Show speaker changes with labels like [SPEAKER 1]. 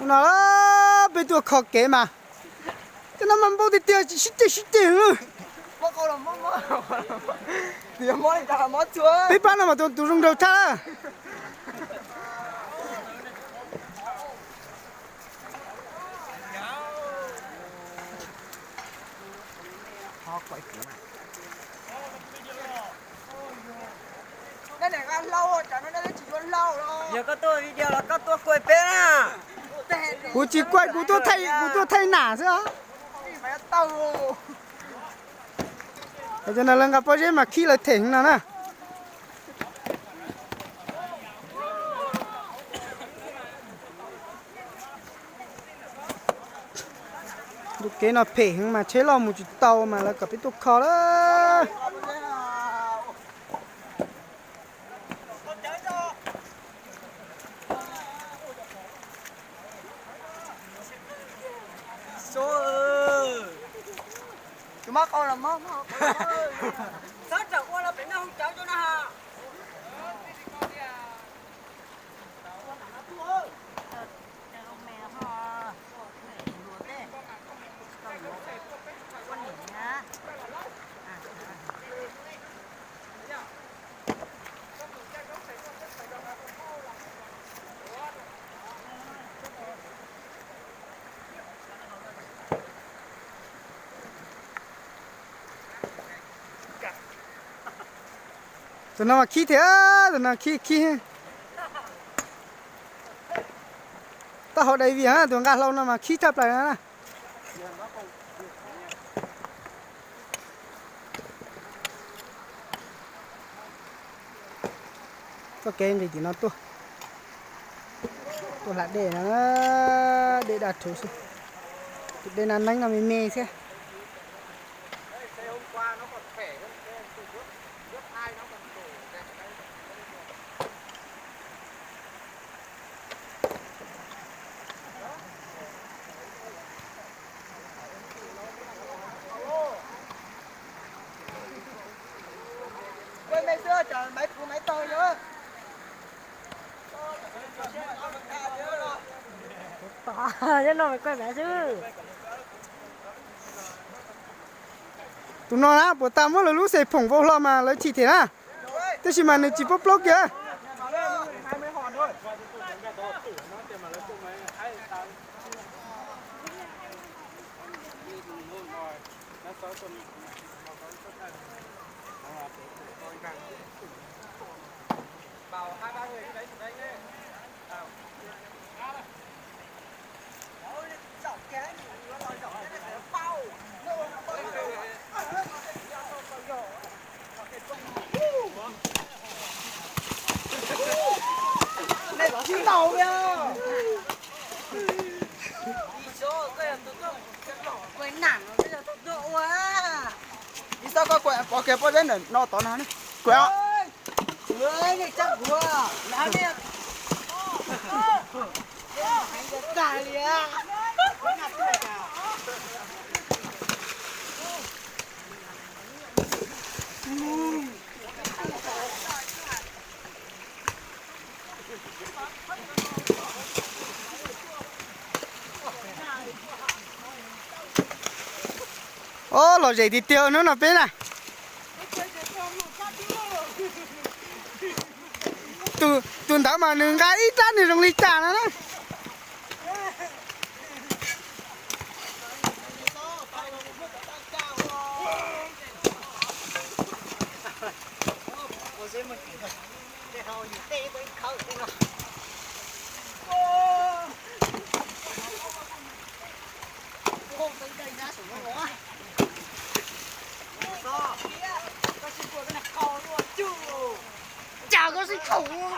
[SPEAKER 1] nó bị tôi khó kế mà cho nó mang bao thì tiêu chỉ xích tiêu
[SPEAKER 2] Bố câu là món thì món này là món chúa.
[SPEAKER 1] biết bao nào mà tôi dùng đầu cha
[SPEAKER 2] Họ quậy kiểu này. Cái này ăn lâu rồi, chả nó chỉ ăn lâu đâu. Giờ có tôi video là có tôi quậy bé à.
[SPEAKER 1] cú chỉ quay cú tôi thay nả chứ
[SPEAKER 2] Mày tao.
[SPEAKER 1] cho nên là gặp bao giờ mà khi là thỉnh nào nè lúc cái nó phê mà chế lo một chút tàu mà là gặp cái tục khó đó
[SPEAKER 2] Chúng mắc con là mắc. Sao chẳng qua là phải nào cháu cho nó hà.
[SPEAKER 1] tụi nó mà khí thế tụi nó khí ta họ đây vì hả tụi nó lâu nó mà khí thấp lại nè có cái gì thì nó tôi lại để nó để đặt thử xem đây là nánh là mình mê xem
[SPEAKER 2] Mấy xưa chờ mấy tôi nữa.
[SPEAKER 3] Chứ nó phải quay vẻ chứ.
[SPEAKER 1] tụi nó á bộ tam là lúc sẽ phồng vô lo mà lấy chỉ thế à thế chỉ mà này chỉ bốc lốc kìa
[SPEAKER 2] Bảo 2-3 người đấy xuống đây nhé. Chọc cái nó nói chọc cái này bao. Này bảo xin đầu nha. Đi số cái là tôi quay nặng bây giờ tôi độ quá. Đi sao có cái bao giờ nó to nào này.
[SPEAKER 1] quẹo
[SPEAKER 2] Ơi này chắc quá. Làm đi. Anh có tài liền.
[SPEAKER 1] ô lò dậy thì tiêu nữa là bên này tuần thảo mà nương cái ít ra thì trong ly trà nữa đó
[SPEAKER 2] Chào con xin khủng.